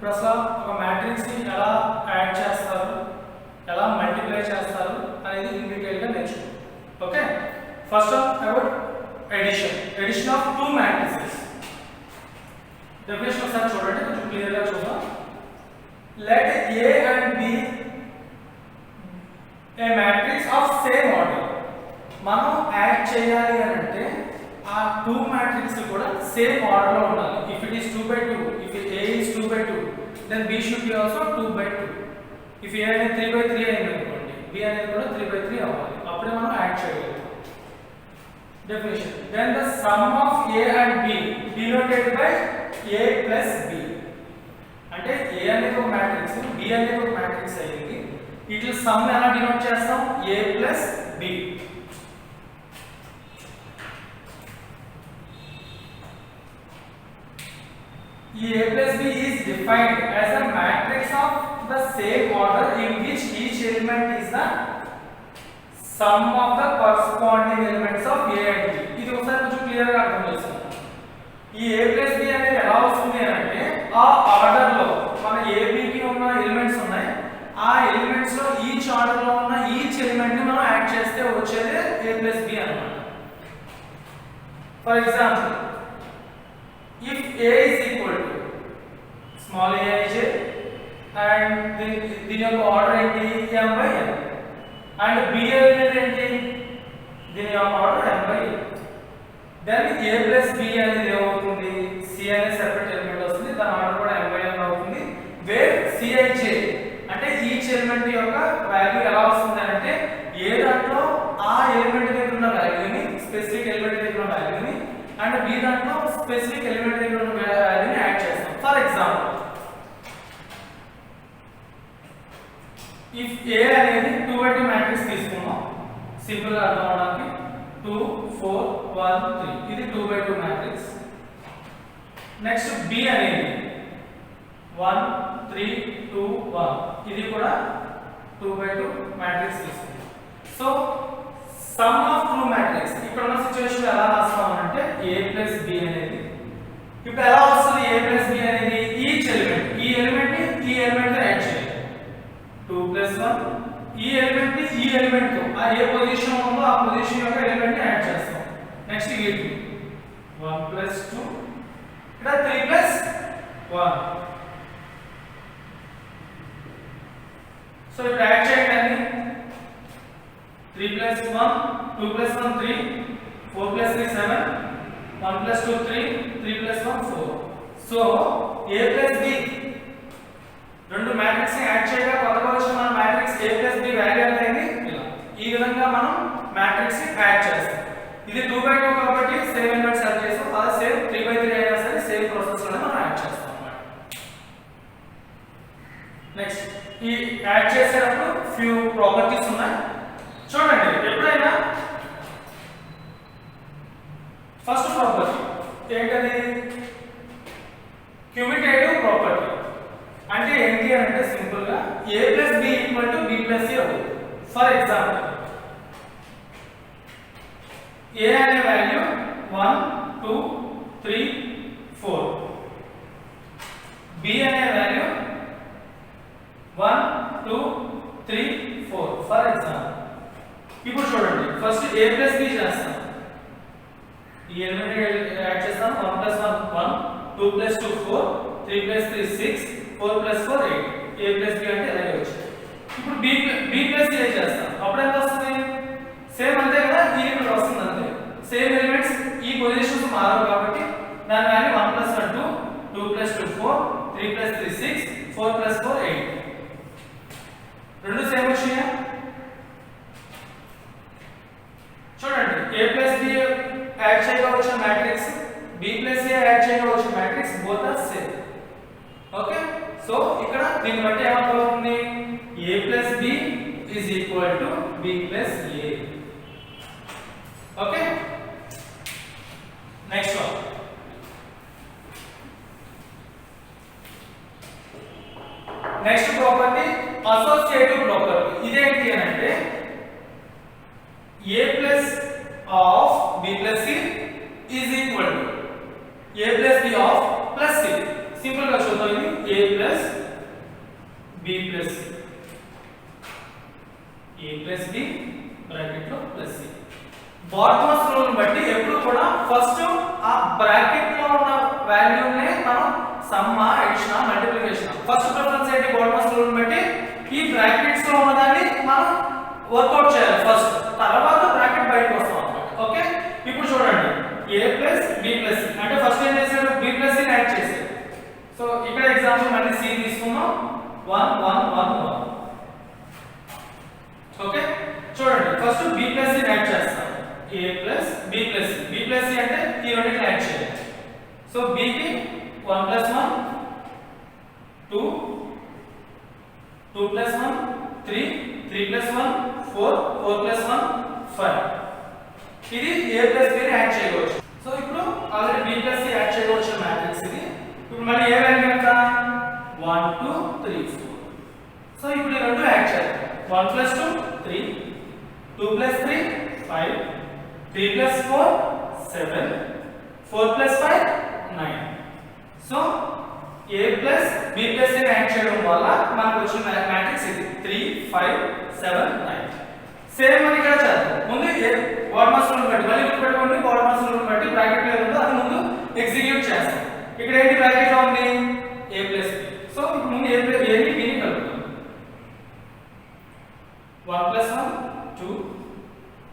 ఇప్పుడు అసలు ఒక మ్యాట్రిక్స్ ని ఎలా యాడ్ చేస్తారు, ఎలా మల్టిప్లై చేస్తారు అనేది ఇన్ డీటెయిల్ గా నేర్చుకుందాం. Okay, first about addition of two matrices. Definition ఒకసారి చూడండి, కొంచెం క్లియర్ గా చూద్దాం. Let A and B a matrix of same order. మనం యాడ్ చేయాలి అని అంటే ఆ టూ మ్యాట్రిక్స్ కూడా సేమ్ ఆర్డర్ లో ఉండాలి. If it is 2/2, if A is 2/2, then B should be also 2/2. If A అనేది 3/3 అయింది అనుకోండి, B అనేది కూడా 3/3 అవ్వాలి. అప్పుడే మనం యాడ్ చేయగలుగుతాం. Definition, then the sum of A and B denoted by A plus B. అంటే A అనేది ఒక మ్యాట్రిక్స్, B అనేది ఒక మ్యాట్రిక్స్ అయ్యింది. వీటి సమ్ ఎలా డినోట్ చేస్తాం? A plus B. ఈ A plus B is defined as a matrix of the same order in which each element is the sum of the corresponding elements of A and B. ఇది ఒకసారి కొంచెం clear గా అర్థం చేసుకుందాం. ఈ A plus B అనేది ఎలా వస్తుంది అంటే ఆ ఆర్డర్ లో మన A B కి ఉన్న ఎలిమెంట్స్ ఉన్నాయి, ఆ ఎలిమెంట్స్ లో ఈచ్ ఆర్డర్ లో ఉన్న ఈచ్ ఎలిమెంట్ ని మనం యాడ్ చేస్తే వచ్చేదే A plus B అన్నమాట. For example, if A is equal to small aij and దీని యొక్క ఆర్డర్ ఏంటి? m by n, and B అనేది ఏంటి? దీని యొక్క order m by n. then A plus B అనేది ఏమవుతుంది? C అనే సెపరేట్ ఎలిమెంట్ వస్తుంది, దాని ఆర్డర్ కూడా m by n అవుతుంది. వేర్ Cij అంటే ఈచ్ ఎలిమెంట్ యొక్క వాల్యూ ఎలా వస్తుంది అంటే ఏ దాంట్లో ఆ ఎలిమెంట్ దగ్గర ఉన్న వాల్యూని, స్పెసిఫిక్ ఎలిమెంట్ దగ్గర ఉన్న వాల్యూని, అండ్ B దాంట్లో స్పెసిఫిక్ ఎలిమెంట్ దగ్గర ఉన్న వాల్యూని యాడ్ చేస్తాం. ఫర్ ఎగ్జాంపుల్, ఇఫ్ A అనేది 2/2 మ్యాట్రిక్స్ తీసుకున్నాం, సింపుల్ గా అర్థం అవడానికి 2 4 1 3, ఇది 2/2 మ్యాట్రిక్స్. నెక్స్ట్ B అనేది 1 3 2 1, ఇది కూడా 2/2 మ్యాట్రిక్స్ తీసుకుందాం. So some of two matrix ఇక్కడ ఉన్న సిచువేషన్ ఎలా రాస్తాం అంటే A plus B అనేది ఇప్పుడు ఎలా వస్తుంది? A plus B అనేది ఈచ్ ఎలిమెంట్, ఈ ఎలిమెంట్ ని ఈ ఎలిమెంట్ తో యాడ్ చేయాలి. 2 plus 1, ఈ ఎలిమెంట్ ని ఈ ఎలిమెంట్ తో ఆ ఏ పొజిషన్ ఉందో ఆ పొజిషన్ యొక్క ఎలిమెంట్ ని యాడ్ చేస్తాం. నెక్స్ట్ ఈ 1 plus 2, ఇక్కడ 3 plus 1. సో ఇప్పుడు యాడ్ చేయండి అన్ని. 3 plus 1, 2 plus 1 3, 4 plus 3 7, 1 plus 2 3, 3 plus 1 4. So A plus B రెండు మ్యాట్రిక్స్ ని యాడ్ చేయగా కొత్తగా వచ్చిన మన matrix A plus B value ఎంత అయింది? ఇలా ఈ విధంగా మనం మ్యాట్రిక్స్ ని యాడ్ చేస్తాం. ఇది 2/2 కాబట్టి సేమ్ ఎలిమెంట్స్ యాడ్ చేస్తాం, అదే సేమ్ 3/3 అయినా సరే సేమ్ ప్రాసెస్ లోనే మనం యాడ్ చేస్తాం అన్నమాట. నెక్స్ట్, ఈ యాడ్ చేసేటప్పుడు ఫ్యూ ప్రాపర్టీస్ ఉన్నాయి. చూడండి, ఎప్పుడైనా ఫస్ట్ ప్రాపర్టీ ఏంటది? క్యూమిటేటివ్ ప్రాపర్టీ. అంటే ఏంటి అంటే సింపుల్ గా A plus B equal to B plus C అవుతుంది. ఫర్ ఎగ్జాంపుల్, A అనే వాల్యూ 1 2 3 4, B అనే వాల్యూ 1 2 3 4. ఫర్ ఎగ్జాంపుల్, ఇప్పుడు చూడండి, ఫస్ట్ A plus B చేస్తాం, ఈ ఎలిమెంట్ యాడ్ చేస్తాం. 1 plus 1 1, 2 plus 2 4, 3 plus 3 6, 4 plus 4 8. A plus B అంటే ఇలాగే వచ్చింది. ఇప్పుడు B plus C చేస్తాం, అప్పుడు ఎంత వస్తుంది? సేమ్ అంతే కదా, ఈ ఇక్కడ వస్తుంది అంతే. సేమ్ ఎలిమెంట్స్ ఈ పొజిషన్స్ మారవు కాబట్టి దాని value 1 plus 1 2, 2 plus 2 4, 3 plus 3 6, 4 plus 4 8. రెండు సేమ్ వచ్చినాయా? చూడండి, A plus B యాడ్ చేయగా వచ్చిన matrix, B plus C add చేయగా వచ్చిన matrix both are same. Okay, so ఇక్కడ దీన్ని బట్టి ఏమవుతుంది? A plus B is equal to B plus A. Okay, next one. Next property associative property. ఇదేంటి అంటే A plus of B plus C is equal to A plus B of plus C. Simple గా చూద్దాం. ఇది a plus b plus c, a plus b bracket లో plus c. బార్మస్ rule బట్టి ఎప్పుడు కూడా first ఆ బ్రాకెట్ లో ఉన్న వాల్యూనే మనం సమ్మా అడిషన్ మల్టిప్లికేషన్ ఫస్ట్ ప్రిఫరెన్స్ ఏంటి బార్మస్ రూల్ బట్టి ఈ బ్రాకెట్స్ లో ఉన్నదాన్ని మనం వర్కౌట్ చేయాలి ఫస్ట్, తర్వాత బ్రాకెట్ బయటకు వస్తాం అన్నమాట. ఓకే, ఇప్పుడు చూడండి a plus b plus c అంటే ఫస్ట్ ఏం చేశాడు b ప్లస్ c యాడ్ చేశాడు. సో ఇక్కడ ఎగ్జాంపుల్ మళ్ళీ c తీసుకున్నాం 1 1 1 1. ఓకే చూడండి first b plus c add చేస్తాం a plus b plus c, b plus c అంటే ఈ రెండింటిని యాడ్ చేయాలి. సో b కి 1 ప్లస్ 1 2 2 ప్లస్ 1 3 3 ప్లస్ 1 4 4 ప్లస్ 1 5. ఇది a ప్లస్ b ని యాడ్ చేయవచ్చు. సో ఇప్పుడు already b plus c add చేయవచ్చు మ్యాట్రిక్స్ ఇది. ఇప్పుడు మళ్ళీ ఏ వాల్యూ ఎంత 1 2 3 4. సో ఇప్పుడు ఈ రెండు యాడ్ చేయాలి. 1 plus 2 3 2 plus 3 5 3 plus 4 7 4 plus 5 9. So a plus b plus c add చేయడం వల్ల మనకు వచ్చిన మ్యాట్రిక్స్ ఇది 3 5 7 9. సేమ్ మనం ఇక్కడ చేద్దాం. ముందు బార్మస్ రూల్ బట్టి మళ్ళీ గుర్తుపెట్టుకోండి, బార్మస్ రూల్ బట్టి బ్రాకెట్ లో ఉందో అది ముందు ఎగ్జిక్యూట్ చేస్తాం. ఇక్కడ ఏంటి బ్రాకెట్ లో ఉంది a ప్లస్ b. సో ఇప్పుడు ముందు a ప్లస్ a ని b ని కలుపుతాం. 1 plus 1 2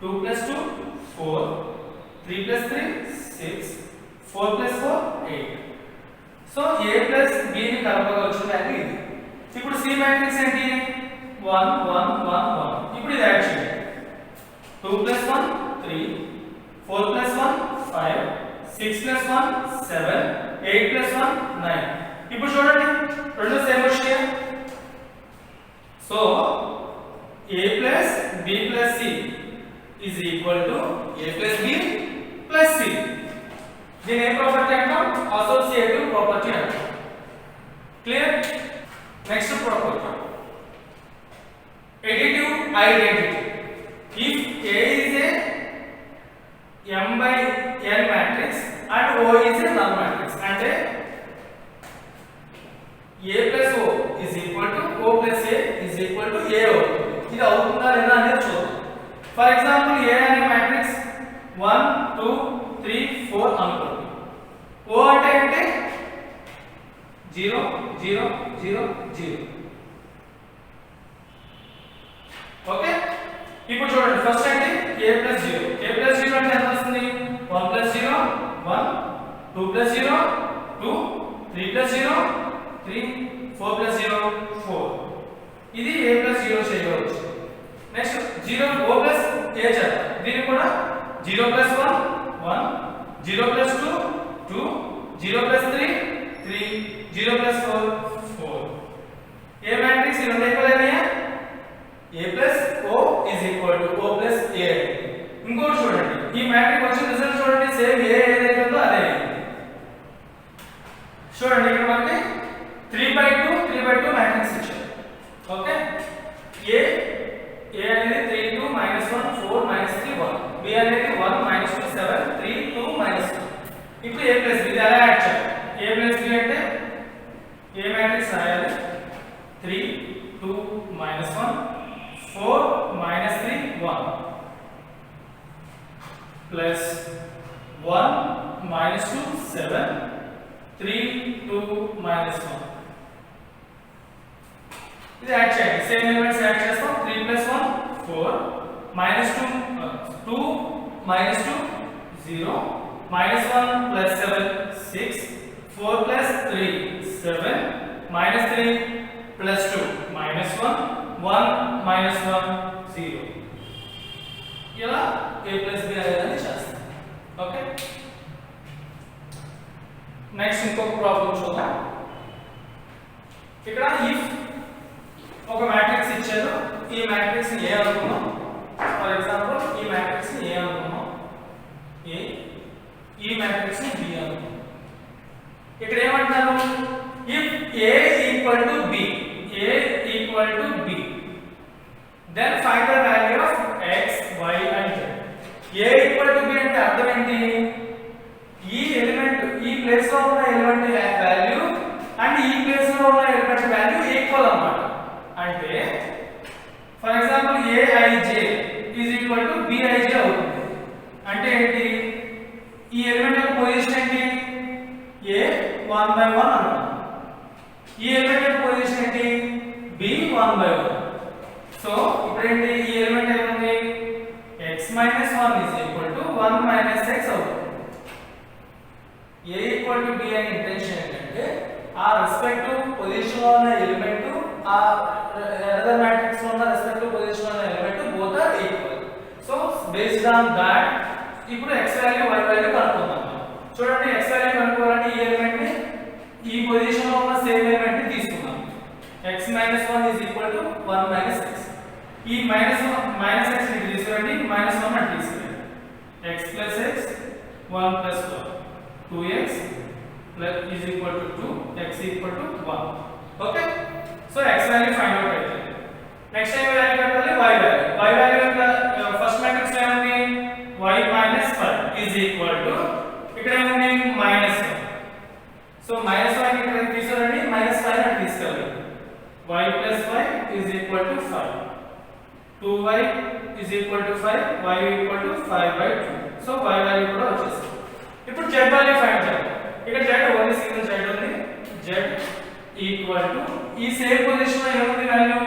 2 plus 2 4 3 plus 3 6 4 plus 4 8. So a plus b ని కలపవచ్చు వాల్యూ ఇది. ఇప్పుడు c మ్యాట్రిక్స్ ఏంటి 1 1 1 1. ఇప్పుడు ఇది యాడ్ చేయండి. 2 ప్లస్ 1 3 4 ప్లస్ 1 5 6 ప్లస్ 1 7 8 ప్లస్ 1 9. ఇప్పుడు చూడండి రెండు సేమ్ వచ్చాయి. So a plus b plus c is equal to a plus b plus c. దీని ఏ ప్రాపర్టీ అంటాం అసోసియేటివ్ ప్రాపర్టీ అంటాం. Clear. Next property additive identity. If a is a m by n matrix and o is a null matrix అంటే a plus o is equal to o plus a is equal to a అవుతుంది. ఇది అవుతుందా లేదా అనేది చూద్దాం. For example a అనే matrix 1 2 3 4 అనుకోండి. o అంటే ఏంటి 0 0 0 0. ఓకే ఇప్పుడు చూడండి ఫస్ట్ అంటే a ప్లస్ 0. a ప్లస్ 0 అంటే ఎంత వస్తుంది 1 ప్లస్ 0 1 2 ప్లస్ 0 2 3 ప్లస్ 0 3 4 ప్లస్ 0 4. ఇది a ప్లస్ 0 చేయవచ్చు. నెక్స్ట్ 0 o ప్లస్ a చేద్దాం. దీనికి కూడా 0 ప్లస్ 1 1 0 ప్లస్ 2 2 0 ప్లస్ 3 3 0 ప్లస్ 4 4. ఏ మ్యాట్రిక్స్ ఈ రెండు ఈక్వల్ అయినాయా a plus o is equal to o plus a. ఇంకోటి చూడండి ఈ మ్యాట్రిక్స్ వచ్చిన రిజల్ట్ చూడండి సేమ్ a ఏదైతే ఉందో అదే చూడండి. ఇక్కడ మనకి 3/2 3/2 మ్యాట్రిక్స్ ఇచ్చారు. ఓకే a అనేది 3 2 -1 4 -3 1 b అనేది 1 -2 7 3 2 -2. ఇప్పుడు a ప్లస్ b ఇది ఎలా యాడ్ చేయాలి a ప్లస్ b అంటే a మ్యాట్రిక్స్ రాయాలి 3 2 -1 4 -3 1 plus 1 -2 7 3 2 -1. ఇది యాడ్ చేయండి. సేమ్ ఎలిమెంట్స్ యాడ్ చేస్తాం. 3 + 1 4 -2 2 -2 0 -1 + 7 6 4 + 3 7 -3 + 2 -1 1 -1 0. ఇలా a + b అనేది చేస్తాం. ఓకే నెక్స్ట్ ఇంకొక ప్రాబ్లం చూద్దాం. ఇక్కడ if ఒక మ్యాట్రిక్స్ ఇచ్చారు. ఈ మ్యాట్రిక్స్ ని a అనుకుందాం. ఫర్ ఎగ్జాంపుల్ ఈ మ్యాట్రిక్స్ ని a అనుకుందాం. a ఈ మ్యాట్రిక్స్ ని b అనుకుందాం. ఇక్కడ ఏమంటారు if a = b then find the value of x y and z. a = b అంటే అర్థం ఏంటి ఈ ఎలిమెంట్ ఈ ప్లేస్ లో ఉన్న ఎలిమెంట్ వాల్యూ అంటే for example aij is equal to bij అవుతుంది. అంటే ఏంటి, ఈ ఎలిమెంట్ యొక్క పొజిషన్ ఏంటి, a 1/1 అన్నాం. ఈ ఎలిమెంట్ యొక్క పొజిషన్ ఏంటి, b 1/1. సో ఇప్పుడు ఏంటి, ఈ ఎలిమెంట్ ఏముంది, x - 1 is equal to 1 - x అవుతుంది. a equal to b అనే ఇంటెన్షన్ ఏంటంటే ఆ రెస్పెక్టివ్ పొజిషన్ లో ఉన్న ఎలిమెంట్ ఆ అదర్ మ్యాట్రిక్స్ లో ఉన్న రెస్పెక్టివ్ పొజిషన్ లో ఉన్న element both are equal. So based on that ఇప్పుడు x వాల్యూ y వాల్యూ కనుక్కుందాం. చూడండి, x వాల్యూ కనుక్కోవాలంటే ఈ ఎలిమెంట్ ని ఈ పొజిషన్ లో ఉన్న సేమ్ ఎలిమెంట్ ని తీసుకుందాం. x - 1 is equal to 1 - x. ఈ -x ని తీసుకోండి, -1 అంటే తీసుకోండి. x plus x 1 plus 1 2x is equal to 2, x equal to 1. Okay, so x value find out అవుతుంది. నెక్స్ట్ టైం వాల్యూ కట్టాలి y వాల్యూ యొక్క ఫస్ట్ మ్యాట్రిక్స్ ఏముంది, y - 5 is equal to ఇక్కడ ఏముంది -1. సో -1 ఇక్కడ తీసుకోండి, -5 అంటే తీసుకోవాలి. y plus 5 is equal to 5. 2y is equal to 5, y equal to 5/2. So y value కూడా వచ్చేసింది. ఇప్పుడు z వాల్యూ ఫైండ్ చేయాలి. ఇక్కడ z ఓన్లీ సింగిల్ z ఉంది. z ఈక్వల్ టు ఈ సేమ్ పొజిషన్ లో ఏముంది వాల్యూ